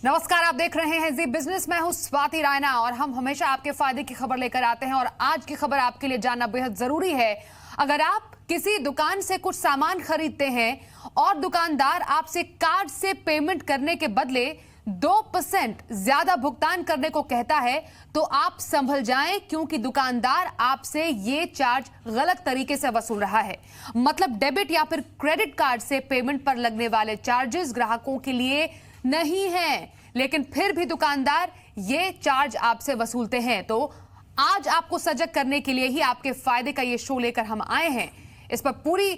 नमस्कार, आप देख रहे हैं जी बिजनेस। मैं हूं स्वाति रायना और हम हमेशा आपके फायदे की खबर लेकर आते हैं। और आज की खबर आपके लिए जानना बेहद जरूरी है। अगर आप किसी दुकान से कुछ सामान खरीदते हैं और दुकानदार आपसे कार्ड से पेमेंट करने के बदले 2% ज्यादा भुगतान करने को कहता है तो आप संभल जाएं, क्योंकि दुकानदार आपसे ये चार्ज गलत तरीके से वसूल रहा है। मतलब डेबिट या फिर क्रेडिट कार्ड से पेमेंट पर लगने वाले चार्जेस ग्राहकों के लिए नहीं है, लेकिन फिर भी दुकानदार ये चार्ज आपसे वसूलते हैं। तो आज आपको सजग करने के लिए ही आपके फायदे का ये शो लेकर हम आए हैं। इस पर पूरी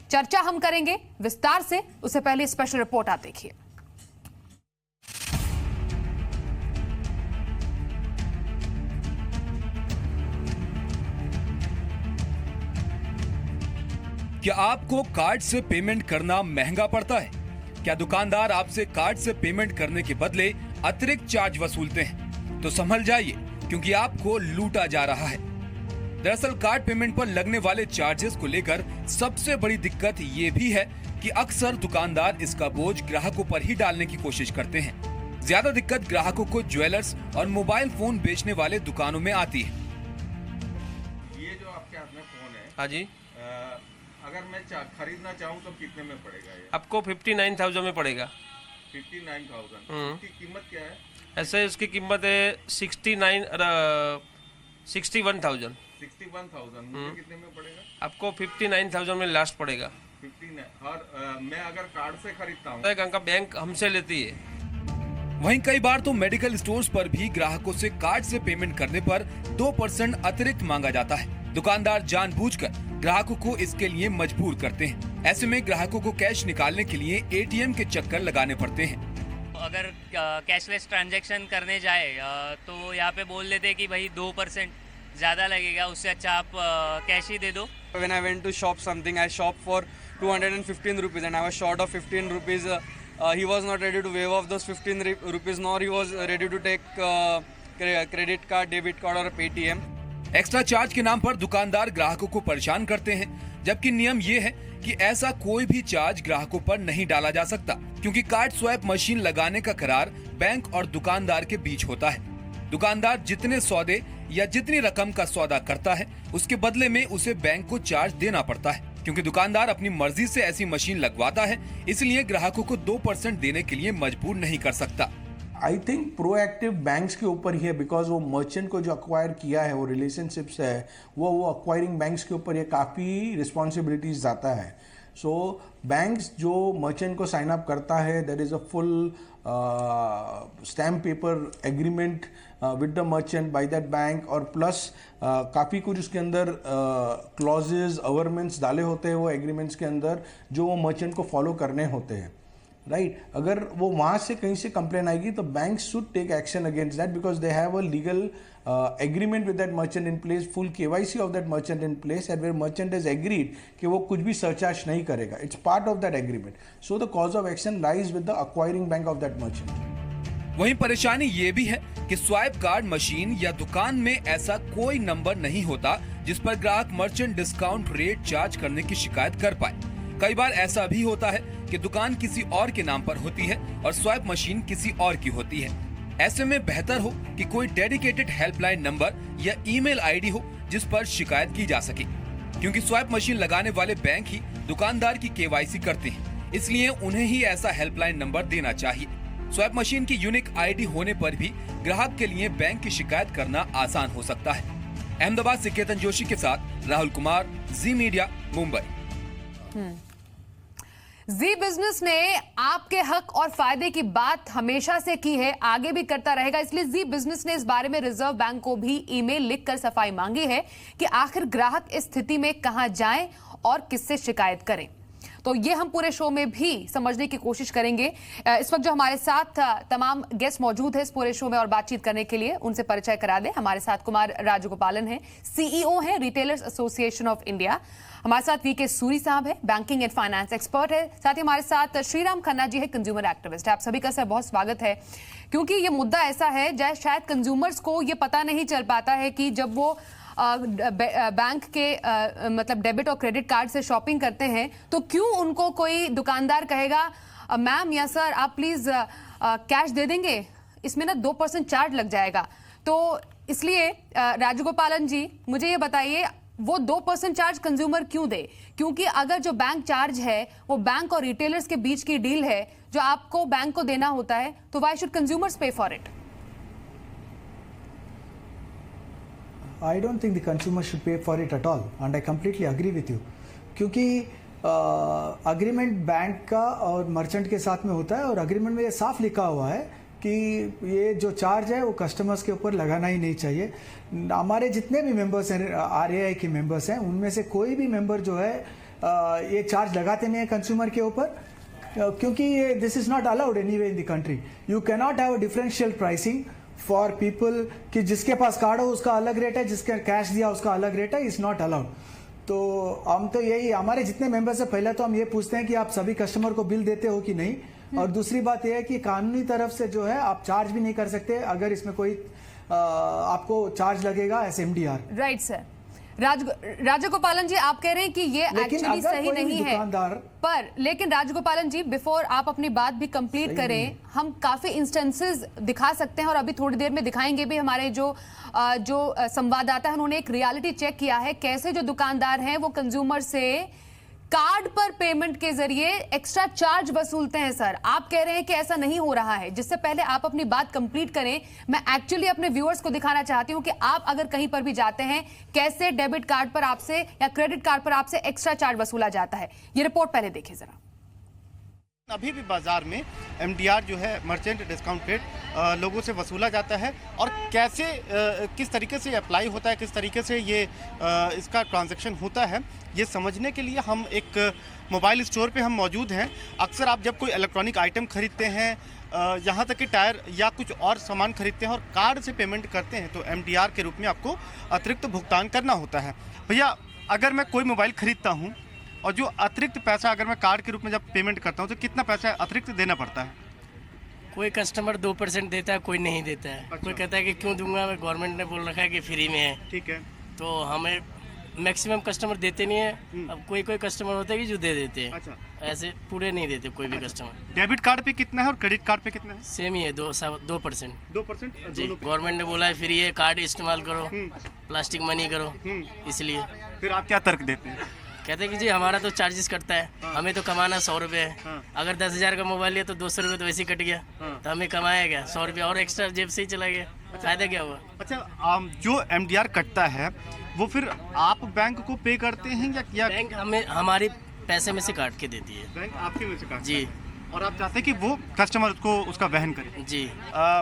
चर्चा हम करेंगे विस्तार से। उससे पहले स्पेशल रिपोर्ट आप देखिए। क्या आपको कार्ड से पेमेंट करना महंगा पड़ता है? क्या दुकानदार आपसे कार्ड से पेमेंट करने के बदले अतिरिक्त चार्ज वसूलते हैं? तो संभल जाइए, क्योंकि आपको लूटा जा रहा है। दरअसल कार्ड पेमेंट पर लगने वाले चार्जेस को लेकर सबसे बड़ी दिक्कत ये भी है कि अक्सर दुकानदार इसका बोझ ग्राहकों पर ही डालने की कोशिश करते हैं। ज्यादा दिक्कत ग्राहकों को ज्वेलर्स और मोबाइल फोन बेचने वाले दुकानों में आती है। ये जो आपके हाथ में फोन है, हाँ जी, अगर मैं खरीदना चाहूँ तो कितने में पड़ेगा ये? आपको 59,000 में पड़ेगा। 59,000। इसकी कीमत क्या है? ऐसे इसकी कीमत है 61,000। 61,000। मुझे कितने में पड़ेगा? आपको 59,000 में लास्ट पड़ेगा। 59। और मैं अगर कार्ड से खरीदता हूँ का बैंक हमसे लेती है। वहीं कई बार तो मेडिकल स्टोर्स पर भी ग्राहकों से कार्ड से पेमेंट करने पर 2% अतिरिक्त मांगा जाता है। दुकानदार जानबूझकर ग्राहकों को इसके लिए मजबूर करते हैं। ऐसे में ग्राहकों को कैश निकालने के लिए एटीएम के चक्कर लगाने पड़ते हैं। अगर कैशलेस ट्रांजैक्शन करने जाए तो यहाँ पे बोल देते कि भाई 2% ज़्यादा लगेगा, उससे अच्छा आप कैश ही दे दो। When I went to shop something, I shopped for 215 rupees and I was short of 15 rupees. He was not ready to waive off those 15 rupees, nor he was ready to take credit card, debit card or Paytm. Extra charge के नाम पर दुकानदार ग्राहकों को परेशान करते हैं, जबकि नियम ये है कि ऐसा कोई भी चार्ज ग्राहकों पर नहीं डाला जा सकता, क्योंकि कार्ड स्वैप मशीन लगाने का करार बैंक और दुकानदार के बीच होता है। दुकानदार जितने सौदे या जितनी रकम का सौदा करता है, उसके बदले में उसे बैंक को चार्ज देना पड़ता है। क्योंकि दुकानदार अपनी मर्जी से ऐसी मशीन लगवाता है, इसलिए ग्राहकों को 2% देने के लिए मजबूर नहीं कर सकता। आई थिंक प्रोएक्टिव बैंक्स के ऊपर ही है, बिकॉज वो मर्चेंट को जो अक्वायर किया है, वो रिलेशनशिप्स है, वो अक्वायरिंग बैंक्स के ऊपर ये काफ़ी रिस्पॉन्सिबिलिटीज जाता है। सो बैंक्स जो मर्चेंट को साइन अप करता है, there is a full stamp paper agreement with the merchant by that bank, और प्लस काफ़ी कुछ उसके अंदर क्लॉजेज अवरमेंट्स डाले होते हैं वो एग्रीमेंट्स के अंदर, जो वो मर्चेंट को फॉलो करने होते हैं। राइट अगर वो वहाँ से कहीं से कंप्लेन आएगी तो bank should take action against that, because they have a legal agreement with that merchant in place, full KYC of that merchant in place, and where merchant is agreed कि वो कुछ भी सरचार्ज नहीं करेगा। It's part of that agreement. So the cause of action lies with the acquiring bank of that merchant. वहीं परेशानी ये भी है कि स्वाइप कार्ड मशीन या दुकान में ऐसा कोई नंबर नहीं होता जिस पर ग्राहक मर्चेंट डिस्काउंट रेट चार्ज करने की शिकायत कर पाए। कई बार ऐसा भी होता है कि दुकान किसी और के नाम पर होती है और स्वाइप मशीन किसी और की होती है। ऐसे में बेहतर हो कि कोई डेडिकेटेड हेल्पलाइन नंबर या ईमेल आईडी हो जिस पर शिकायत की जा सके, क्योंकि स्वाइप मशीन लगाने वाले बैंक ही दुकानदार की KYC करते हैं, इसलिए उन्हें ही ऐसा हेल्पलाइन नंबर देना चाहिए। स्वाइप मशीन की यूनिक आईडी होने पर भी ग्राहक के लिए बैंक की शिकायत करना आसान हो सकता है। अहमदाबाद से केतन जोशी के साथ राहुल कुमार, जी मीडिया, मुंबई। जी बिजनेस ने आपके हक और फायदे की बात हमेशा से की है, आगे भी करता रहेगा। इसलिए जी बिजनेस ने इस बारे में रिजर्व बैंक को भी ईमेल लिखकर सफाई मांगी है कि आखिर ग्राहक इस स्थिति में कहां जाएं और किससे शिकायत करें। तो ये हम पूरे शो में भी समझने की कोशिश करेंगे। इस वक्त जो हमारे साथ तमाम गेस्ट मौजूद है इस पूरे शो में और बातचीत करने के लिए, उनसे परिचय करा दें। हमारे साथ कुमार राजगोपालन है, CEO हैं रिटेलर्स एसोसिएशन ऑफ इंडिया। हमारे साथ VK सूरी साहब है, बैंकिंग एंड फाइनेंस एक्सपर्ट है। साथ ही हमारे साथ श्रीराम खन्ना जी है, कंज्यूमर एक्टिविस्ट। आप सभी का सर बहुत स्वागत है, क्योंकि ये मुद्दा ऐसा है जहाँ शायद कंज्यूमर्स को ये पता नहीं चल पाता है कि जब वो बैंक के मतलब डेबिट और क्रेडिट कार्ड से शॉपिंग करते हैं तो क्यों उनको कोई दुकानदार कहेगा मैम या सर आप प्लीज कैश दे देंगे, इसमें ना 2% चार्ज लग जाएगा। तो इसलिए राजगोपालन जी मुझे ये बताइए, वो 2% चार्ज कंज्यूमर क्यों दे? क्योंकि अगर जो बैंक चार्ज है वो बैंक और रिटेलर्स के बीच की डील है जो आपको बैंक को देना होता है, तो व्हाई शुड कंज्यूमर्स पे for it? I don't think the consumer should pay for it at all, and I completely agree with you. क्योंकि अग्रीमेंट बैंक का और मर्चेंट के साथ में होता है, और अग्रीमेंट में ये साफ लिखा हुआ है कि ये जो चार्ज है वो कस्टमर्स के ऊपर लगाना ही नहीं चाहिए। हमारे जितने भी मेंबर्स हैं, RAI के मेंबर्स हैं, उनमें से कोई भी मेंबर जो है ये चार्ज लगाते नहीं है कंज्यूमर के ऊपर, क्योंकि this is not allowed anyway in the country. You cannot have a differential pricing for people कि जिसके पास कार्ड हो उसका अलग रेट है, जिसके कैश दिया उसका अलग रेट है, इज नॉट अलाउड। तो हम तो यही, हमारे जितने मेंबर्स हैं, पहले तो हम ये पूछते हैं कि आप सभी कस्टमर को बिल देते हो कि नहीं, और दूसरी बात यह है कि कानूनी तरफ से जो है आप चार्ज भी नहीं कर सकते अगर इसमें कोई आपको चार्ज लगेगा as MDR। Right sir. Rajagopalan ji, आप कह रहे हैं कि ये एक्चुअली सही नहीं है, पर लेकिन राजगोपालन जी, बिफोर आप अपनी बात भी कंप्लीट करें, हम काफी इंस्टेंसेस दिखा सकते हैं और अभी थोड़ी देर में दिखाएंगे भी। हमारे जो संवाददाता है उन्होंने एक रियलिटी चेक किया है, कैसे जो दुकानदार हैं वो कंज्यूमर से कार्ड पर पेमेंट के जरिए एक्स्ट्रा चार्ज वसूलते हैं। सर, आप कह रहे हैं कि ऐसा नहीं हो रहा है। जिससे पहले आप अपनी बात कंप्लीट करें, मैं एक्चुअली अपने व्यूअर्स को दिखाना चाहती हूं कि आप अगर कहीं पर भी जाते हैं, कैसे डेबिट कार्ड पर आपसे या क्रेडिट कार्ड पर आपसे एक्स्ट्रा चार्ज वसूला जाता है। ये रिपोर्ट पहले देखिए जरा। अभी भी बाजार में MDR जो है, मर्चेंट डिस्काउंट रेट, लोगों से वसूला जाता है, और कैसे किस तरीके से अप्लाई होता है, किस तरीके से ये इसका ट्रांजैक्शन होता है, ये समझने के लिए हम एक मोबाइल स्टोर पे हम मौजूद हैं। अक्सर आप जब कोई इलेक्ट्रॉनिक आइटम खरीदते हैं, यहाँ तक कि टायर या कुछ और सामान खरीदते हैं और कार्ड से पेमेंट करते हैं, तो MDR के रूप में आपको अतिरिक्त भुगतान करना होता है। भैया, अगर मैं कोई मोबाइल खरीदता हूँ और जो अतिरिक्त पैसा अगर मैं कार्ड के रूप में जब पेमेंट करता हूँ, तो कितना पैसा अतिरिक्त देना पड़ता है? कोई कस्टमर 2% देता है, कोई नहीं देता है। अच्छा। कोई कहता है कि क्यों दूंगा, गवर्नमेंट ने बोल रखा है कि फ्री में है। ठीक है। तो हमें मैक्सिमम कस्टमर देते नहीं है। अब कोई कस्टमर होता है कि जो दे देते हैं। अच्छा। ऐसे पूरे नहीं देते कोई भी कस्टमर। डेबिट कार्ड पे कितना है और क्रेडिट कार्ड पे कितना है? सेम ही है, 2%। 2%? जी, गवर्नमेंट ने बोला है फ्री है, कार्ड इस्तेमाल करो, प्लास्टिक मनी करो, इसलिए। फिर आप क्या तर्क देते हैं? कहते हैं कि जी हमारा तो चार्जेस कटता है, हमें तो कमाना 100 रुपये है। अगर 10,000 का मोबाइल लिया तो 200 रुपये तो वैसे ही कट गया, तो हमें कमाया गया 100 रुपये और एक्स्ट्रा जेब से ही चला गया। फायदा क्या हुआ? अच्छा, जो MDR कटता है वो फिर आप बैंक को पे करते हैं या बैंक हमें हमारे पैसे में से काट के देती है? बैंक आपके में से काटता है? जी। और आप चाहते हैं कि वो कस्टमर को उसका वहन करे? जी।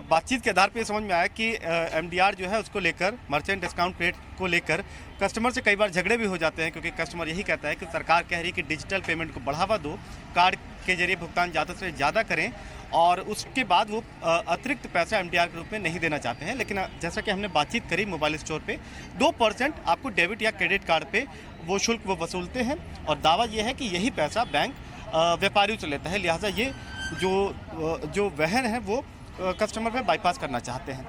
बातचीत के आधार पे समझ में आया कि MDR जो है उसको लेकर, मर्चेंट डिस्काउंट रेट को लेकर कस्टमर से कई बार झगड़े भी हो जाते हैं, क्योंकि कस्टमर यही कहता है कि सरकार कह रही है कि डिजिटल पेमेंट को बढ़ावा दो, कार्ड के जरिए भुगतान ज़्यादा से ज़्यादा करें, और उसके बाद वो अतिरिक्त पैसा MDR के रूप में नहीं देना चाहते हैं। लेकिन जैसा कि हमने बातचीत करी मोबाइल स्टोर पे, 2% आपको डेबिट या क्रेडिट कार्ड पे वो शुल्क वो वसूलते हैं, और दावा ये है कि यही पैसा बैंक व्यापारियों से लेता है। लिहाजा ये जो वहन है वो कस्टमर पे बाईपास करना चाहते हैं।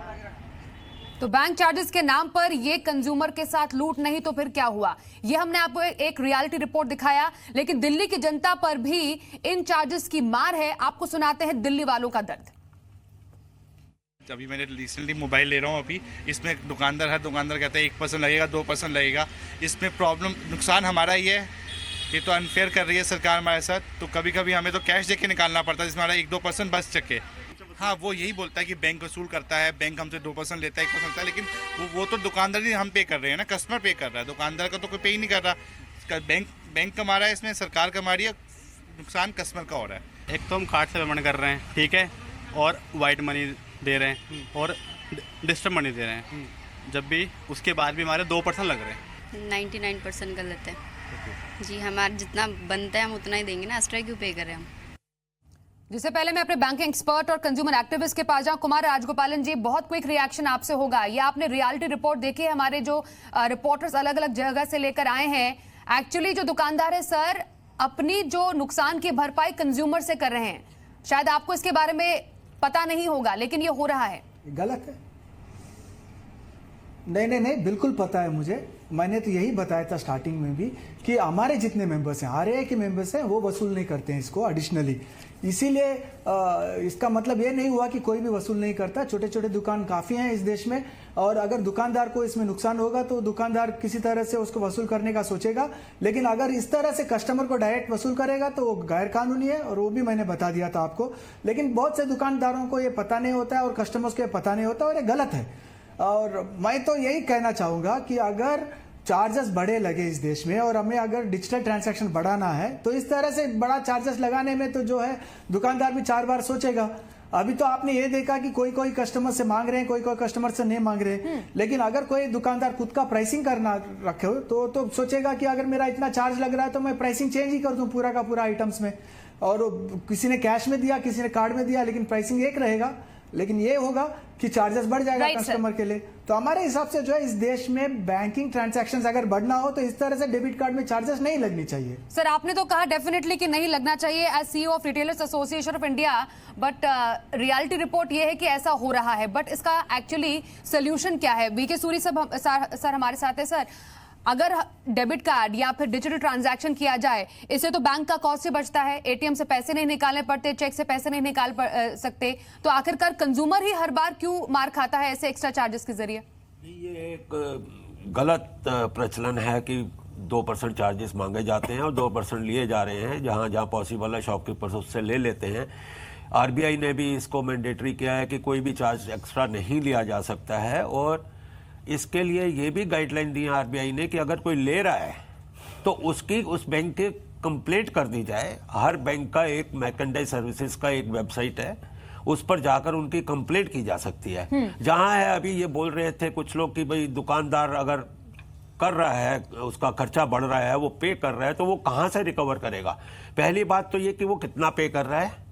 तो बैंक चार्जेस के नाम पर ये कंज्यूमर के साथ लूट नहीं तो फिर क्या हुआ? ये हमने आपको एक रियलिटी रिपोर्ट दिखाया, लेकिन दिल्ली की जनता पर भी इन चार्जेस की मार है। आपको सुनाते हैं दिल्ली वालों का दर्द। अभी मैंने रिसेंटली मोबाइल ले रहा हूँ, अभी इसमें दुकानदार कहता है 1% लगेगा, 2% लगेगा। इसमें प्रॉब्लम, नुकसान हमारा ही है। ये तो अनफेयर कर रही है सरकार हमारे साथ। तो कभी कभी हमें तो कैश देके निकालना पड़ता है, जिसमें हमारा 1-2% बच सके। हाँ, वो यही बोलता है कि बैंक वसूल करता है, बैंक हमसे 2% लेता है, 1% लेता है, लेकिन वो तो दुकानदार ही हम पे कर रहे हैं ना, कस्टमर पे कर रहा है। दुकानदार का तो कोई पे ही नहीं कर रहा। बैंक कमा रहा है इसमें, सरकार कमा रही है, नुकसान कस्टमर का हो रहा है। एक तो हम कार्ड से पेमेंट कर रहे हैं, ठीक है, और वाइट मनी दे रहे हैं और डिजिटल मनी दे रहे हैं, जब भी उसके बाद भी हमारे 2% लग रहे हैं। 99% गलत है जी। हमारा जितना बनता है हम उतना ही देंगे ना, एक्स्ट्रा क्यों पे करें हम? जिससे पहले मैं अपने बैंकिंग एक्सपर्ट और कंज्यूमर एक्टिविस्ट के पास जाऊं, कुमार राजगोपालन जी, बहुत क्विक रिएक्शन आपसे होगा। ये आपने रियलिटी रिपोर्ट देखी, हमारे जो रिपोर्टर्स अलग अलग जगह से लेकर आए हैं। एक्चुअली जो दुकानदार है सर, अपनी जो नुकसान की भरपाई कंज्यूमर से कर रहे हैं। शायद आपको इसके बारे में पता नहीं होगा, लेकिन ये हो रहा है। गलत है। नहीं, बिल्कुल पता है मुझे। मैंने तो यही बताया था स्टार्टिंग में भी कि हमारे जितने मेंबर्स हैं, RAI के मेंबर्स हैं, वो वसूल नहीं करते हैं इसको एडिशनली। इसीलिए इसका मतलब ये नहीं हुआ कि कोई भी वसूल नहीं करता। छोटे छोटे दुकान काफ़ी हैं इस देश में, और अगर दुकानदार को इसमें नुकसान होगा तो दुकानदार किसी तरह से उसको वसूल करने का सोचेगा। लेकिन अगर इस तरह से कस्टमर को डायरेक्ट वसूल करेगा तो वो गैर कानूनी है, और वो भी मैंने बता दिया था आपको। लेकिन बहुत से दुकानदारों को ये पता नहीं होता है और कस्टमर्स को ये पता नहीं होता, और ये गलत है। और मैं तो यही कहना चाहूँगा कि अगर चार्जेस बड़े लगे इस देश में और हमें अगर डिजिटल ट्रांजैक्शन बढ़ाना है, तो इस तरह से बड़ा चार्जेस लगाने में तो जो है दुकानदार भी 4 बार सोचेगा। अभी तो आपने ये देखा कि कोई कस्टमर से मांग रहे हैं, कोई कस्टमर से नहीं मांग रहे हैं। लेकिन अगर कोई दुकानदार खुद का प्राइसिंग करना रखे हो तो सोचेगा कि अगर मेरा इतना चार्ज लग रहा है तो मैं प्राइसिंग चेंज ही कर दूं पूरा का पूरा आइटम्स में। और किसी ने कैश में दिया, किसी ने कार्ड में दिया, लेकिन प्राइसिंग एक रहेगा। लेकिन ये होगा कि चार्जेस बढ़ जाएगा कस्टमर के लिए। तो हमारे हिसाब से जो है इस देश में बैंकिंग ट्रांजैक्शंस अगर बढ़ना हो तो इस तरह से डेबिट कार्ड में चार्जेस नहीं लगनी चाहिए। सर, आपने तो कहा डेफिनेटली कि नहीं लगना चाहिए as CEO of retailers association of India, but reality report ये है कि ऐसा हो रहा है। बट इसका एक्चुअली सोल्यूशन क्या है? VK सूरी सर हमारे साथ है। सर, अगर डेबिट कार्ड या फिर डिजिटल ट्रांजैक्शन किया जाए, इससे तो बैंक का कॉस्ट से बचता है, ATM से पैसे नहीं निकालने पड़ते, चेक से पैसे नहीं निकाल सकते, तो आखिरकार कंज्यूमर ही हर बार क्यों मार खाता है ऐसे एक्स्ट्रा चार्जेस के जरिए? ये एक गलत प्रचलन है कि 2% चार्जेस मांगे जाते हैं और 2% लिए जा रहे हैं। जहां जहां पॉसिबल है शॉपकीपर्स उससे ले लेते हैं। RBI ने भी इसको मैंडेटरी किया है कि कोई भी चार्ज एक्स्ट्रा नहीं लिया जा सकता है, और इसके लिए ये भी गाइडलाइन दी है RBI ने कि अगर कोई ले रहा है तो उसकी उस बैंक के कंप्लेंट कर दी जाए। हर बैंक का एक मैकेंडाइज सर्विसेज का एक वेबसाइट है, उस पर जाकर उनकी कंप्लेंट की जा सकती है। जहां है अभी ये बोल रहे थे कुछ लोग कि भाई दुकानदार अगर कर रहा है, उसका खर्चा बढ़ रहा है, वो पे कर रहा है, तो वो कहां से रिकवर करेगा? पहली बात तो ये कि वो कितना पे कर रहा है।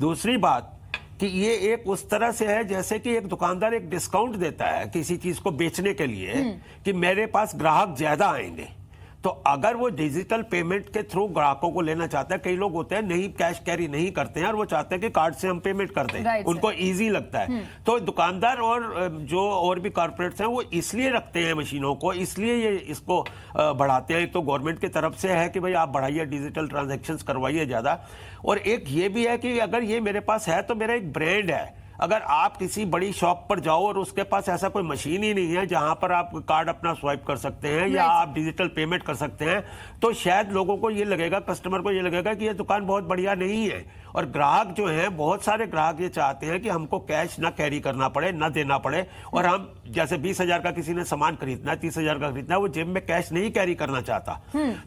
दूसरी बात कि ये एक उस तरह से है जैसे कि एक दुकानदार एक डिस्काउंट देता है किसी चीज को बेचने के लिए कि मेरे पास ग्राहक ज्यादा आएंगे। तो अगर वो डिजिटल पेमेंट के थ्रू ग्राहकों को लेना चाहता है, कई लोग होते हैं नहीं कैश कैरी नहीं करते हैं और वो चाहते हैं कि कार्ड से हम पेमेंट कर दें, उनको इजी लगता है। तो दुकानदार और जो और भी कॉर्पोरेट्स हैं वो इसलिए रखते हैं मशीनों को, इसलिए ये इसको बढ़ाते हैं। तो गवर्नमेंट की तरफ से है कि भाई आप बढ़ाइए, डिजिटल ट्रांजैक्शंस करवाइए ज्यादा। और एक ये भी है कि अगर ये मेरे पास है तो मेरा एक ब्रांड है। अगर आप किसी बड़ी शॉप पर जाओ और उसके पास ऐसा कोई मशीन ही नहीं है जहां पर आप कार्ड अपना स्वाइप कर सकते हैं या आप डिजिटल पेमेंट कर सकते हैं, तो शायद लोगों को ये लगेगा, कस्टमर को ये लगेगा कि ये दुकान बहुत बढ़िया नहीं है। और ग्राहक जो हैं, बहुत सारे ग्राहक ये चाहते हैं कि हमको कैश ना कैरी करना पड़े, ना देना पड़े, और हम जैसे 20,000 का किसी ने सामान खरीदना है, 30,000 का खरीदना है, वो जेब में कैश नहीं कैरी करना चाहता।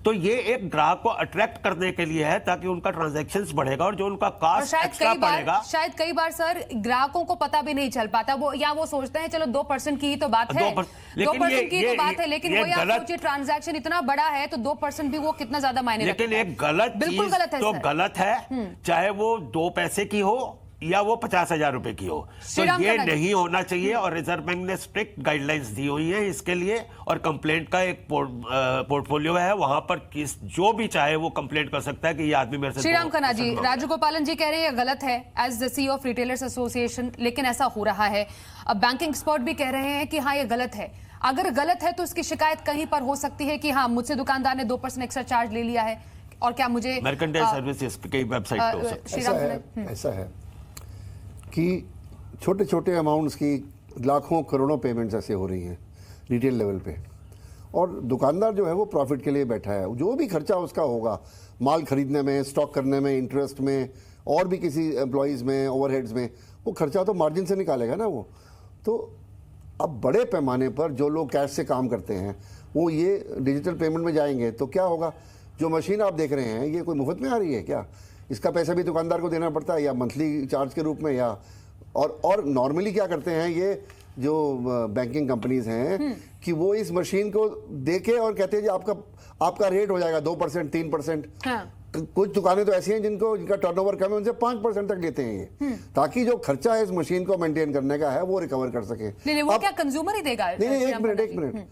तो ये एक ग्राहक को अट्रैक्ट करने के लिए है ताकि उनका ट्रांजैक्शंस बढ़ेगा और जो उनका कॉस्ट एक्स्ट्रा पड़ेगा। शायद कई बार सर ग्राहकों को पता भी नहीं चल पाता, वो या वो सोचते हैं चलो 2% की ही तो बात है, 2% की तो बात है, लेकिन वो आप सोचिए ट्रांजैक्शन इतना बड़ा है तो 2% भी वो कितना ज्यादा मायने रखता है। लेकिन एक गलत बिल्कुल गलत है तो सर। गलत है, चाहे वो 2 पैसे की हो या वो 50,000 रुपए की हो, तो ये नहीं होना चाहिए। और रिजर्व बैंक ने स्ट्रिक्ट गाइडलाइंस दी हुई हैं इसके लिए, और कंप्लेंट का एक पोर्टफोलियो है, वहां पर किस जो भी चाहे वो कंप्लेंट कर सकता है कि ये आदमी मेरे से। श्रीराम खन्ना जी, राजगोपालन जी कह रहे हैं ये गलत है as the CEO of retailers association, लेकिन ऐसा हो रहा है। अब बैंकिंग एक्सपर्ट भी कह रहे हैं कि हाँ ये गलत है। अगर गलत है तो इसकी शिकायत कहीं पर हो सकती है कि हाँ मुझसे दुकानदार ने 2% एक्स्ट्रा चार्ज ले लिया है, और क्या मुझे मर्केंटाइल सर्विसेज की वेबसाइट पे हो सकता है। ऐसा है कि छोटे छोटे अमाउंट्स की लाखों करोड़ों पेमेंट्स ऐसे हो रही हैं रिटेल लेवल पे, और दुकानदार जो है वो प्रॉफिट के लिए बैठा है। जो भी खर्चा उसका होगा माल खरीदने में, स्टॉक करने में, इंटरेस्ट में, और भी किसी एम्प्लॉयज़ में, ओवरहेड्स में, वो खर्चा तो मार्जिन से निकालेगा ना वो। तो अब बड़े पैमाने पर जो लोग कैश से काम करते हैं वो ये डिजिटल पेमेंट में जाएंगे तो क्या होगा? जो मशीन आप देख रहे हैं ये कोई मुफ्त में आ रही है क्या? इसका पैसा भी दुकानदार को देना पड़ता है, या मंथली चार्ज के रूप में, या और नॉर्मली क्या करते हैं ये जो बैंकिंग कंपनीज हैं कि वो इस मशीन को देके और कहते हैं जी आपका रेट हो जाएगा 2%, 3%। कुछ दुकानें तो ऐसी हैं जिनका टर्नओवर कम है, उनसे 5% तक लेते हैं ये, ताकि जो खर्चा है इस मशीन को मेंटेन करने का है वो रिकवर कर सके। नहीं, वो क्या कंज्यूमर ही देगा? नहीं, एक मिनट,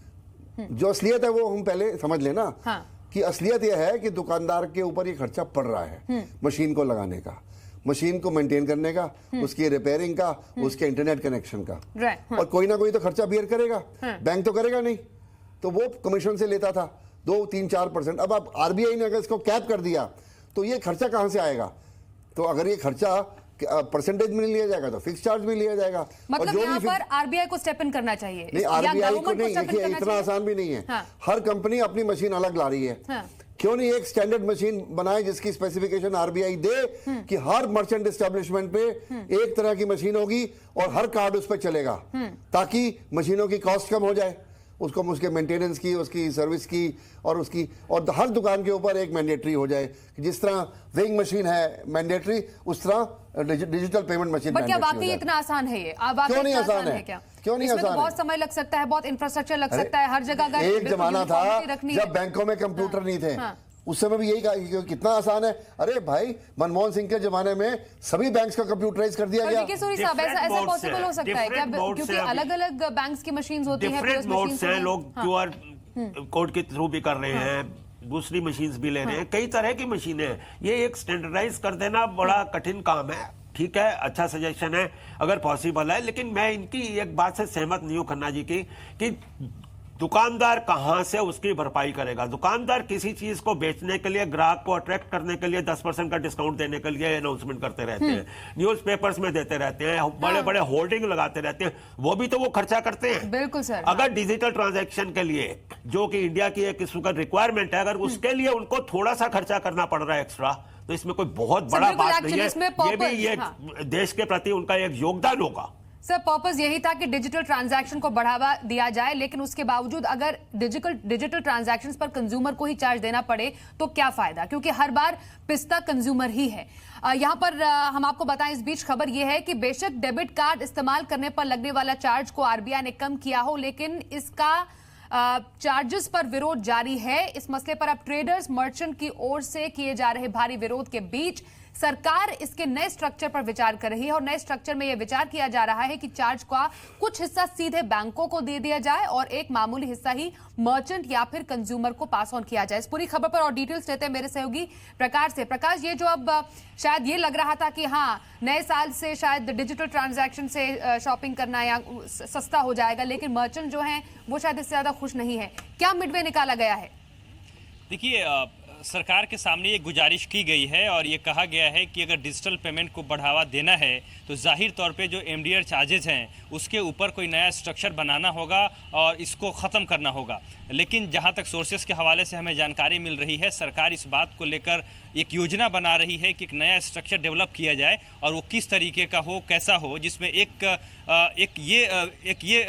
जो असलियत है वो हम पहले समझ लेना। कि असलियत यह है कि दुकानदार के ऊपर ये खर्चा पड़ रहा है मशीन को लगाने का। मशीन को मेंटेन करने का, उसकी रिपेयरिंग का, उसके इंटरनेट कनेक्शन का, और कोई ना कोई तो खर्चा बियर करेगा, बैंक तो करेगा नहीं, तो वो कमीशन से लेता था 2-3-4%। अब आरबीआई ने अगर इसको कैप कर दिया तो ये खर्चा कहां से आएगा? तो अगर ये खर्चा परसेंटेज में लिया जाएगा तो फिक्स चार्ज में लिया जाएगा। मतलब और जो यहाँ भी पर आरबीआई को स्टेप इन करना चाहिए। नहीं, आरबीआई को नहीं, देखिए इतना आसान भी नहीं है। हाँ। हर कंपनी अपनी मशीन अलग ला रही है। हाँ। क्यों नहीं एक स्टैंडर्ड मशीन बनाए जिसकी स्पेसिफिकेशन आरबीआई दे कि हर मर्चेंट एस्टेब्लिशमेंट पे एक तरह की मशीन होगी और हर कार्ड उस पर चलेगा, ताकि मशीनों की कॉस्ट कम हो जाए, उसको उसके मेंटेनेंस की, उसकी सर्विस की और हर दुकान के ऊपर एक मैंडेटरी हो जाए। जिस तरह वेइंग मशीन है मैंडेटरी, उस तरह डिजिटल पेमेंट मशीन। पर क्या वाकई इतना आसान है ये? क्यों नहीं आसान है? क्या क्यों नहीं इसमें आसान तो बहुत समय लग सकता है, बहुत इंफ्रास्ट्रक्चर लग सकता है हर जगह। अगर एक जमाना था जब बैंकों में कंप्यूटर हाँ, नहीं थे, हाँ। उस समय भी यही कहा कितना आसान है। अरे भाई, मनमोहन सिंह के जमाने में सभी बैंक्स का कंप्यूटराइज कर दिया गया। सूरी साहब, ऐसा पॉसिबल हो सकता है क्या? क्योंकि अलग अलग बैंक्स की मशीन होती है, डिफरेंट मोड्स हैं, लोग क्यूआर कोड के थ्रू भी कर रहे हैं, दूसरी मशीन्स भी ले रहे हैं, कई तरह की मशीनें हैं। ये एक स्टैंडर्डाइज कर देना बड़ा कठिन काम है। ठीक है, अच्छा सजेशन है अगर पॉसिबल है, लेकिन मैं इनकी एक बात से सहमत नहीं हूं खन्ना जी की कि दुकानदार कहां से उसकी भरपाई करेगा। दुकानदार किसी चीज को बेचने के लिए, ग्राहक को अट्रैक्ट करने के लिए 10% का डिस्काउंट देने के लिए अनाउंसमेंट करते रहते हैं, न्यूज़पेपर्स में देते रहते हैं, बड़े बड़े होर्डिंग लगाते रहते हैं, वो भी तो वो खर्चा करते हैं। बिल्कुल सर। अगर डिजिटल ट्रांजैक्शन के लिए, जो कि इंडिया की एक इस वक्त रिक्वायरमेंट है, अगर उसके लिए उनको थोड़ा सा खर्चा करना पड़ रहा है एक्स्ट्रा, तो इसमें कोई बहुत बड़ा बात नहीं है। ये भी ये देश के प्रति उनका एक योगदान होगा। सर, पर्पस यही था कि डिजिटल ट्रांजैक्शन को बढ़ावा दिया जाए, लेकिन उसके बावजूद अगर डिजिटल ट्रांजैक्शंस पर कंज्यूमर को ही चार्ज देना पड़े तो क्या फायदा? क्योंकि हर बार पिसता कंज्यूमर ही है। यहां पर हम आपको बताएं, इस बीच खबर यह है कि बेशक डेबिट कार्ड इस्तेमाल करने पर लगने वाला चार्ज को आरबीआई ने कम किया हो, लेकिन इसका चार्जेस पर विरोध जारी है। इस मसले पर अब ट्रेडर्स, मर्चेंट की ओर से किए जा रहे भारी विरोध के बीच सरकार इसके नए स्ट्रक्चर पर विचार कर रही है और नए स्ट्रक्चर में यह विचार किया जा रहा है कि चार्ज का कुछ हिस्सा सीधे बैंकों को दे दिया जाए और एक मामूली हिस्सा ही मर्चेंट या फिर कंज्यूमर को पास ऑन किया जाए। इस पूरी खबर पर और डिटेल्स लेते हैं मेरे सहयोगी प्रकाश से। प्रकाश, ये जो अब शायद ये लग रहा था कि हाँ, नए साल से शायद डिजिटल ट्रांजैक्शन से शॉपिंग करना या सस्ता हो जाएगा, लेकिन मर्चेंट जो है वो शायद इससे ज्यादा खुश नहीं है। क्या मिडवे निकाला गया है? देखिए, सरकार के सामने ये गुजारिश की गई है और ये कहा गया है कि अगर डिजिटल पेमेंट को बढ़ावा देना है तो जाहिर तौर पे जो एमडीआर चार्जेस हैं उसके ऊपर कोई नया स्ट्रक्चर बनाना होगा और इसको ख़त्म करना होगा। लेकिन जहाँ तक सोर्सेस के हवाले से हमें जानकारी मिल रही है, सरकार इस बात को लेकर एक योजना बना रही है कि एक नया स्ट्रक्चर डेवलप किया जाए और वो किस तरीके का हो, कैसा हो, जिसमें एक ये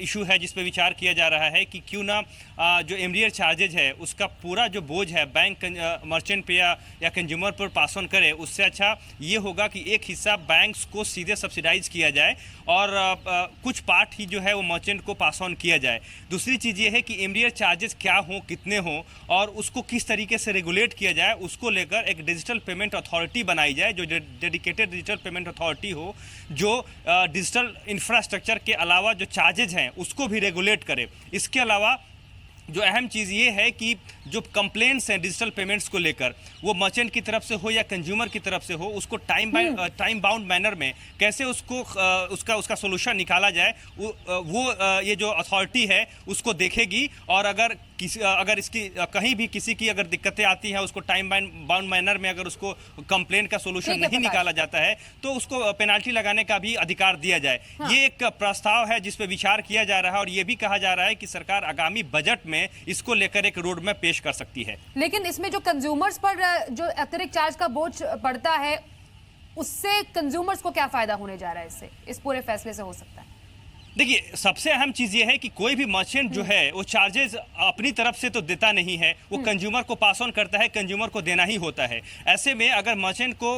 इशू है जिस पे विचार किया जा रहा है कि क्यों ना जो एमडीआर चार्जेज है उसका पूरा जो बोझ है बैंक मर्चेंट पे या कंज्यूमर पर पास ऑन करे। उससे अच्छा ये होगा कि एक हिस्सा बैंक्स को सीधे सब्सिडाइज किया जाए और कुछ पार्ट ही जो है वो मर्चेंट को पास ऑन किया जाए। दूसरी चीज़ ये है कि एमडीआर चार्जेस क्या हों, कितने हों और उसको किस तरीके से रेगुलेट किया जाए, उसको लेकर एक डिजिटल पेमेंट अथॉरिटी बनाई जाए, जो डेडिकेटेड डिजिटल पेमेंट अथॉरिटी हो, जो डिजिटल इंफ्रास्ट्रक्चर के अलावा जो चार्जेज हैं उसको भी रेगुलेट करे। इसके अलावा जो अहम चीज़ ये है कि जो कंप्लेंट्स हैं डिजिटल पेमेंट्स को लेकर, वो मर्चेंट की तरफ से हो या कंज्यूमर की तरफ से हो, उसको टाइम बाउंड मैनर में कैसे उसको उसका सोल्यूशन निकाला जाए, वो ये जो अथॉरिटी है उसको देखेगी। और अगर इसकी कहीं भी किसी की अगर दिक्कतें आती हैं, उसको टाइम बाउंड मैनर में अगर उसको कंप्लेंट का सोल्यूशन नहीं निकाला जाता है तो उसको पेनाल्टी लगाने का भी अधिकार दिया जाए। ये एक प्रस्ताव है जिस पे विचार किया जा रहा है और ये भी कहा जा रहा है कि सरकार आगामी बजट में इसको लेकर एक रोड मैप पेश कर सकती है। लेकिन इसमें जो कंज्यूमर्स पर जो अतिरिक्त चार्ज का बोझ पड़ता है, उससे कंज्यूमर्स को क्या फायदा होने जा रहा है? इससे, इस पूरे फैसले से हो सकता है? देखिए, सबसे अहम चीज़ ये है कि कोई भी मर्चेंट जो है वो चार्जेस अपनी तरफ से तो देता नहीं है, वो कंज्यूमर को पास ऑन करता है, कंज्यूमर को देना ही होता है। ऐसे में अगर मर्चेंट को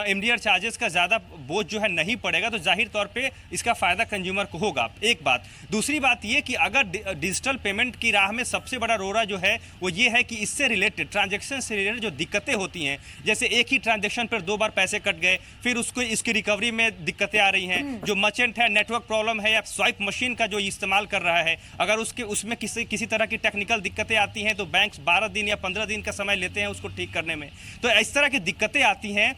एमडीआर चार्जेस का ज़्यादा बोझ जो है नहीं पड़ेगा तो जाहिर तौर पे इसका फ़ायदा कंज्यूमर को होगा, एक बात। दूसरी बात ये कि अगर डिजिटल पेमेंट की राह में सबसे बड़ा रोड़ा जो है वो ये है कि इससे रिलेटेड, ट्रांजेक्शन से रिलेटेड जो दिक्कतें होती हैं, जैसे एक ही ट्रांजेक्शन पर 2 बार पैसे कट गए, फिर उसको इसकी रिकवरी में दिक्कतें आ रही हैं, जो मर्चेंट है नेटवर्क प्रॉब्लम है या स्वाइप मशीन का जो इस्तेमाल कर रहा है, अगर उसमें किसी तरह की टेक्निकल दिक्कतें आती हैं तो बैंक 12 दिन या 15 दिन का समय लेते हैं उसको ठीक करने में। तो इस तरह की दिक्कतें आती हैं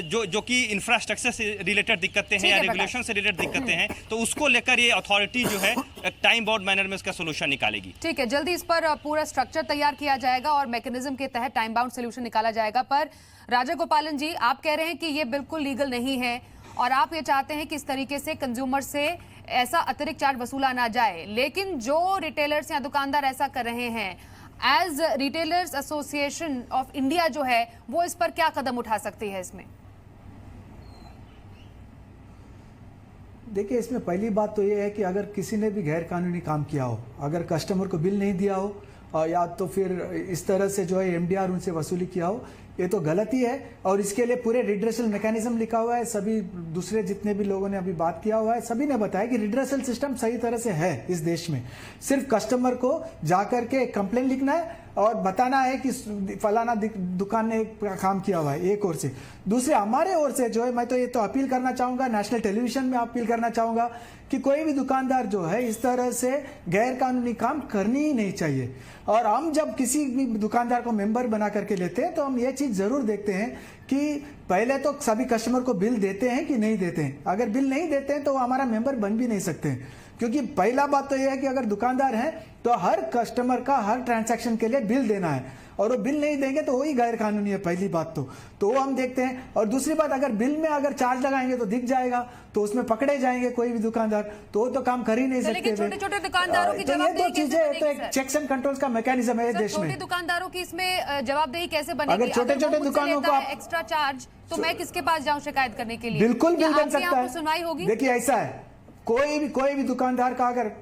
जो कि इंफ्रास्ट्रक्चर से रिलेटेड दिक्कतें हैं या रेगुलेशन से रिलेटेड दिक्कतें हैं, तो उसको लेकर ये अथॉरिटी जो है टाइम बाउंड मैनर में उसका सोल्यूशन निकालेगी। ठीक है, जल्दी इस पर पूरा स्ट्रक्चर तैयार किया जाएगा और मैकेनिज्म के तहत टाइम बाउंड सोल्यूशन निकाला जाएगा। पर राजा गोपालन जी, आप कह रहे हैं कि ये बिल्कुल लीगल नहीं है और आप ये चाहते हैं कि इस तरीके से कंज्यूमर से ऐसा अतिरिक्त चार्ज वसूला ना जाए, लेकिन जो रिटेलर्स या दुकानदार ऐसा कर रहे हैं, as retailers association of India जो है वो इस पर क्या कदम उठा सकती है इसमें? देखिए, इसमें पहली बात तो ये है कि अगर किसी ने भी गैर कानूनी काम किया हो, अगर कस्टमर को बिल नहीं दिया हो या तो फिर इस तरह से जो है एमडीआर उनसे वसूली किया हो, ये तो गलती है और इसके लिए पूरे रिड्रेसल मैकेनिज्म लिखा हुआ है। सभी दूसरे जितने भी लोगों ने अभी बात किया हुआ है, सभी ने बताया कि रिड्रेसल सिस्टम सही तरह से है इस देश में। सिर्फ कस्टमर को जाकर के कंप्लेन लिखना है और बताना है कि फलाना दुकान ने काम किया हुआ है, एक ओर से। दूसरे हमारे ओर से जो है, मैं तो ये तो अपील करना चाहूंगा, नेशनल टेलीविजन में अपील करना चाहूंगा कि कोई भी दुकानदार जो है इस तरह से गैर कानूनी काम करनी ही नहीं चाहिए। और हम जब किसी भी दुकानदार को मेंबर बना करके लेते हैं तो हम ये चीज जरूर देखते हैं कि पहले तो सभी कस्टमर को बिल देते हैं कि नहीं देते हैं। अगर बिल नहीं देते हैं तो वो हमारा मेंबर बन भी नहीं सकते हैं, क्योंकि पहला बात तो यह है कि अगर दुकानदार है तो हर कस्टमर का हर ट्रांजैक्शन के लिए बिल देना है और वो बिल नहीं देंगे तो वही गैर कानूनी है, पहली बात तो वो हम देखते हैं। और दूसरी बात, अगर बिल में अगर चार्ज लगाएंगे तो दिख जाएगा तो उसमें पकड़े जाएंगे कोई भी दुकानदार, तो वो तो काम कर ही नहीं सकते। लेकिन छोटे-छोटे दुकानदारों की तो ये जवाबदेही दो चीजें है, तो एक चेक्स एंड कंट्रोल्स का मैकेनिज्म है देश में। छोटे दुकानदारों की इसमें जवाबदेही कैसे बनेगी? अगर छोटे-छोटे दुकानों को आप एक्स्ट्रा चार्ज, तो मैं किसके पास जाऊं शिकायत करने के लिए? बिल्कुल बिल बन सकता है। सुनवाई होगी? देखिए, ऐसा है, कोई भी दुकानदार का अगर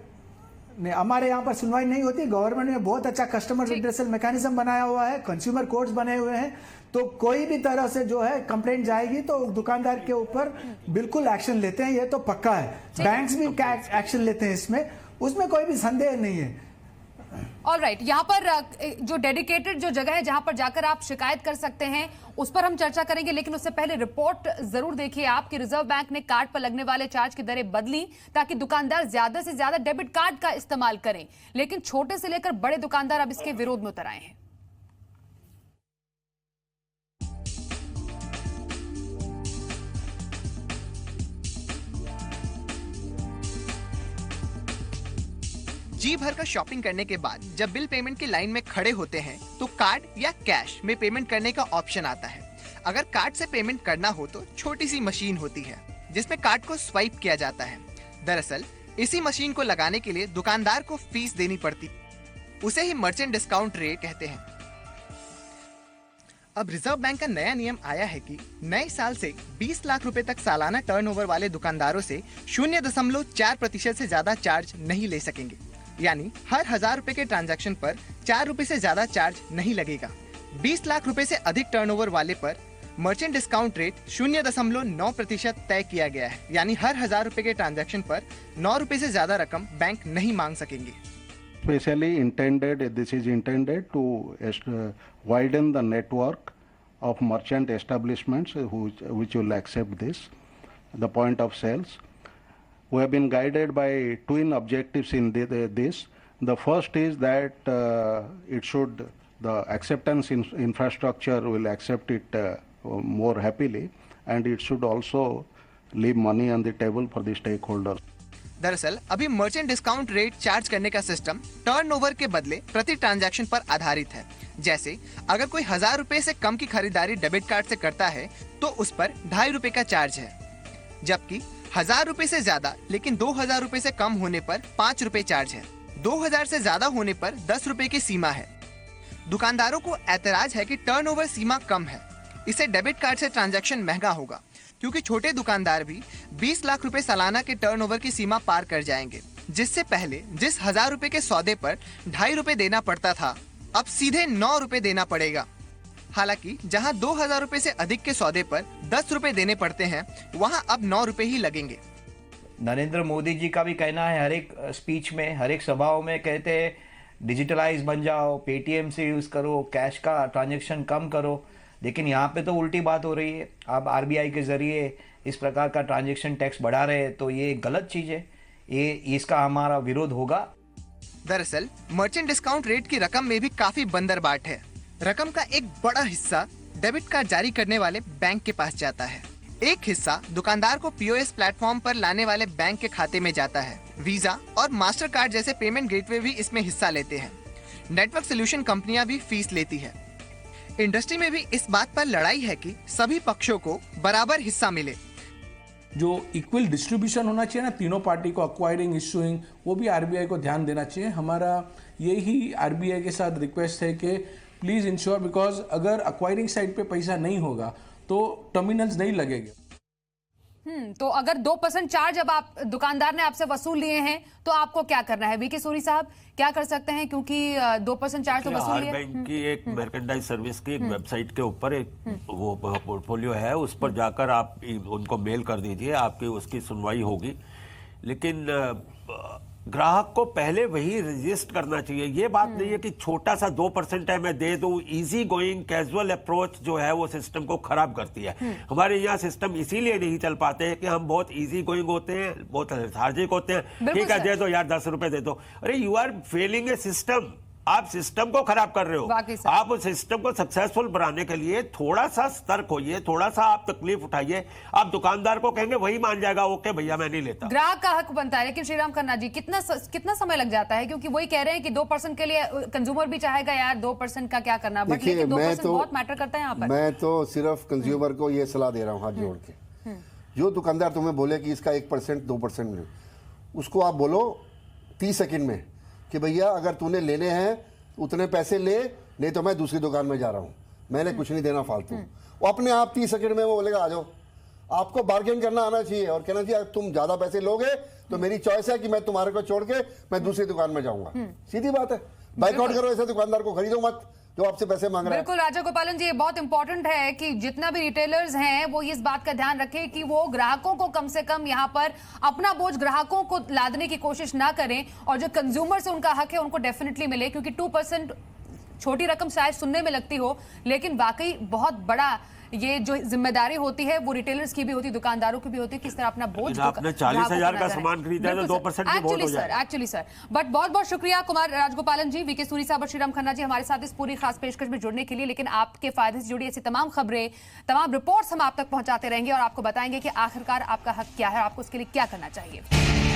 हमारे यहाँ पर सुनवाई नहीं होती, गवर्नमेंट ने बहुत अच्छा कस्टमर रिड्रेसल मैकेनिज्म बनाया हुआ है, कंज्यूमर कोर्ट्स बने हुए हैं, तो कोई भी तरह से जो है कंप्लेंट जाएगी तो दुकानदार के ऊपर बिल्कुल एक्शन लेते हैं, ये तो पक्का है। बैंक्स भी एक्शन लेते हैं इसमें, उसमें कोई भी संदेह नहीं है। ऑलराइट, यहाँ पर जो डेडिकेटेड जो जगह है जहां पर जाकर आप शिकायत कर सकते हैं उस पर हम चर्चा करेंगे, लेकिन उससे पहले रिपोर्ट जरूर देखिए आप कि रिजर्व बैंक ने कार्ड पर लगने वाले चार्ज की दरें बदली ताकि दुकानदार ज्यादा से ज्यादा डेबिट कार्ड का इस्तेमाल करें, लेकिन छोटे से लेकर बड़े दुकानदार अब इसके विरोध में उतर आए हैं। जी भर का शॉपिंग करने के बाद जब बिल पेमेंट की लाइन में खड़े होते हैं तो कार्ड या कैश में पेमेंट करने का ऑप्शन आता है। अगर कार्ड से पेमेंट करना हो तो छोटी सी मशीन होती है जिसमें कार्ड को स्वाइप किया जाता है। दरअसल इसी मशीन को लगाने के लिए दुकानदार को फीस देनी पड़ती, उसे ही मर्चेंट डिस्काउंट रेट कहते हैं। अब रिजर्व बैंक का नया नियम आया है कि नए साल से 20 लाख रुपए तक सालाना टर्नओवर वाले दुकानदारों से 0.4% से ज्यादा चार्ज नहीं ले सकेंगे, यानी हर 1000 रुपए के ट्रांजैक्शन पर 4 रुपए से ज्यादा चार्ज नहीं लगेगा। 20 लाख रुपए से अधिक टर्नओवर वाले पर मर्चेंट डिस्काउंट रेट 0.9% तय किया गया है, यानी हर 1000 रुपए के ट्रांजैक्शन पर 9 रुपए से ज्यादा रकम बैंक नहीं मांग सकेंगे। This is intended to widen the network of merchant establishments which will accept this, the point of sales. We have been guided by twin objectives in this. The first is that the acceptance infrastructure will accept it more happily, and it should also leave money on the table for the stakeholders. दरअसल अभी merchant discount rate charge करने का system turnover के बदले प्रति transaction पर आधारित है। जैसे अगर कोई 1000 रुपए से कम की खरीदारी डेबिट कार्ड से करता है तो उस पर 2.5 रुपए का चार्ज है, जबकि 1000 रुपए से ज्यादा लेकिन 2000 रुपए से कम होने पर 5 रुपए चार्ज है। 2000 से ज्यादा होने पर 10 रुपए की सीमा है। दुकानदारों को ऐतराज है कि टर्नओवर सीमा कम है, इससे डेबिट कार्ड से ट्रांजैक्शन महंगा होगा, क्योंकि छोटे दुकानदार भी 20 लाख रुपए सालाना के टर्नओवर की सीमा पार कर जाएंगे, जिससे पहले जिस 1000 रुपए के सौदे पर 2.5 रुपए देना पड़ता था अब सीधे 9 रुपए देना पड़ेगा। हालांकि जहां 2000 रुपए से अधिक के सौदे पर 10 रुपए देने पड़ते हैं वहां अब 9 रुपए ही लगेंगे। नरेंद्र मोदी जी का भी कहना है, हर एक स्पीच में हर एक सभाओं में कहते हैं डिजिटलाइज बन जाओ, पेटीएम से यूज करो, कैश का ट्रांजैक्शन कम करो, लेकिन यहाँ पे तो उल्टी बात हो रही है। आप आरबीआई के जरिए इस प्रकार का ट्रांजैक्शन टैक्स बढ़ा रहे हैं, तो ये गलत चीज़ है। ये इसका हमारा विरोध होगा। दरअसल मर्चेंट डिस्काउंट रेट की रकम में भी काफी बंदरबाट है। रकम का एक बड़ा हिस्सा डेबिट कार्ड जारी करने वाले बैंक के पास जाता है, एक हिस्सा दुकानदार को पीओएस प्लेटफॉर्म पर लाने वाले बैंक के खाते में जाता है। वीजा और मास्टर कार्ड जैसे पेमेंट गेटवे भी इसमें हिस्सा लेते हैं। नेटवर्क सोल्यूशन कंपनियां भी फीस लेती है। इंडस्ट्री में भी इस बात पर लड़ाई है कि सभी पक्षों को बराबर हिस्सा मिले। जो इक्वल डिस्ट्रीब्यूशन होना चाहिए ना तीनों पार्टी को, एक्वायरिंग, इशूइंग, वो भी आरबीआई को ध्यान देना चाहिए। हमारा यही आरबीआई के साथ रिक्वेस्ट है कि प्लीज इंश्योर, बिकॉज अगर एक्वायरिंग साइड पे पैसा नहीं होगा तो टर्मिनल्स नहीं लगेंगे। तो अगर 2% चार्ज अब आप दुकानदार ने आपसे वसूल लिए हैं तो आपको क्या करना है? वीके सूरी साहब क्या कर सकते हैं, क्योंकि 2% चार्ज तो वसूल लिए। बैंक की एक मर्केंडाइज सर्विस की एक वेबसाइट के ऊपर एक वो पोर्टफोलियो है, उस पर जाकर आप उनको मेल कर दीजिए, आपकी उसकी सुनवाई होगी। लेकिन ग्राहक को पहले वही रजिस्टर करना चाहिए। ये बात नहीं है कि छोटा सा 2% है मैं दे दूं। इजी गोइंग कैजुअल अप्रोच जो है वो सिस्टम को खराब करती है। हमारे यहाँ सिस्टम इसीलिए नहीं चल पाते हैं कि हम बहुत इजी गोइंग होते हैं, बहुत लेथार्जिक होते हैं। ठीक है, दे दो यार 10 रुपए दे दो। अरे you are failing a system, आप सिस्टम को खराब कर रहे हो। आप उस सिस्टम को सक्सेसफुल बनाने के लिए थोड़ा सा सतर्क होइए, थोड़ा सा आप तकलीफ उठाइए। आप दुकानदार को कहेंगे वही मान जाएगा, ओके भैया मैं नहीं लेता। ग्राहक का हक बनता है, लेकिन श्रीराम खन्ना जी कितना समय लग जाता है? क्योंकि वही कह रहे हैं कि 2% के लिए कंज्यूमर भी चाहेगा यार 2% का क्या करना, बट लेकिन 2% बहुत मैटर करता है यहाँ पर। मैं तो सिर्फ कंज्यूमर को ये सलाह दे रहा हूँ हाथ जोड़ के, जो दुकानदार तुम्हें बोले कि इसका 1% 2% में, उसको आप बोलो 30 सेकंड में कि भैया अगर तूने लेने हैं उतने पैसे ले, नहीं तो मैं दूसरी दुकान में जा रहा हूँ, मैंने कुछ नहीं देना फालतू। वो अपने आप 30 सेकंड में वो बोलेगा आ जाओ। आपको बार्गेन करना आना चाहिए और कहना चाहिए तुम ज्यादा पैसे लोगे तो मेरी चॉइस है कि मैं तुम्हारे को छोड़ के मैं दूसरी दुकान में जाऊंगा। सीधी बात है, बाइकआउट करो ऐसे दुकानदार को, खरीदो मत जो आपसे पैसे मांग रहा है। बिल्कुल राजा गोपालन जी, ये बहुत इंपॉर्टेंट है कि जितना भी रिटेलर्स हैं वो इस बात का ध्यान रखें कि वो ग्राहकों को कम से कम यहाँ पर अपना बोझ ग्राहकों को लादने की कोशिश ना करें, और जो कंज्यूमर से उनका हक है उनको डेफिनेटली मिले। क्योंकि 2% छोटी रकम शायद सुनने में लगती हो, लेकिन वाकई बहुत बड़ा ये जो जिम्मेदारी होती है वो रिटेलर्स की भी होती है, दुकानदारों की भी होती है, किस तरह अपना बोझ। आपने 40,000 का सामान खरीदा है तो 2% भी बहुत हो जाए। एक्चुअली सर, बट बहुत बहुत शुक्रिया कुमार राजगोपालन जी, वीके सूरी साहब और श्रीराम खन्ना जी हमारे साथ इस पूरी खास पेशकश में जुड़ने के लिए। लेकिन आपके फायदे से जुड़ी ऐसी तमाम खबरें, तमाम रिपोर्ट्स हम आप तक पहुंचाते रहेंगे और आपको बताएंगे कि आखिरकार आपका हक क्या है, आपको उसके लिए क्या करना चाहिए।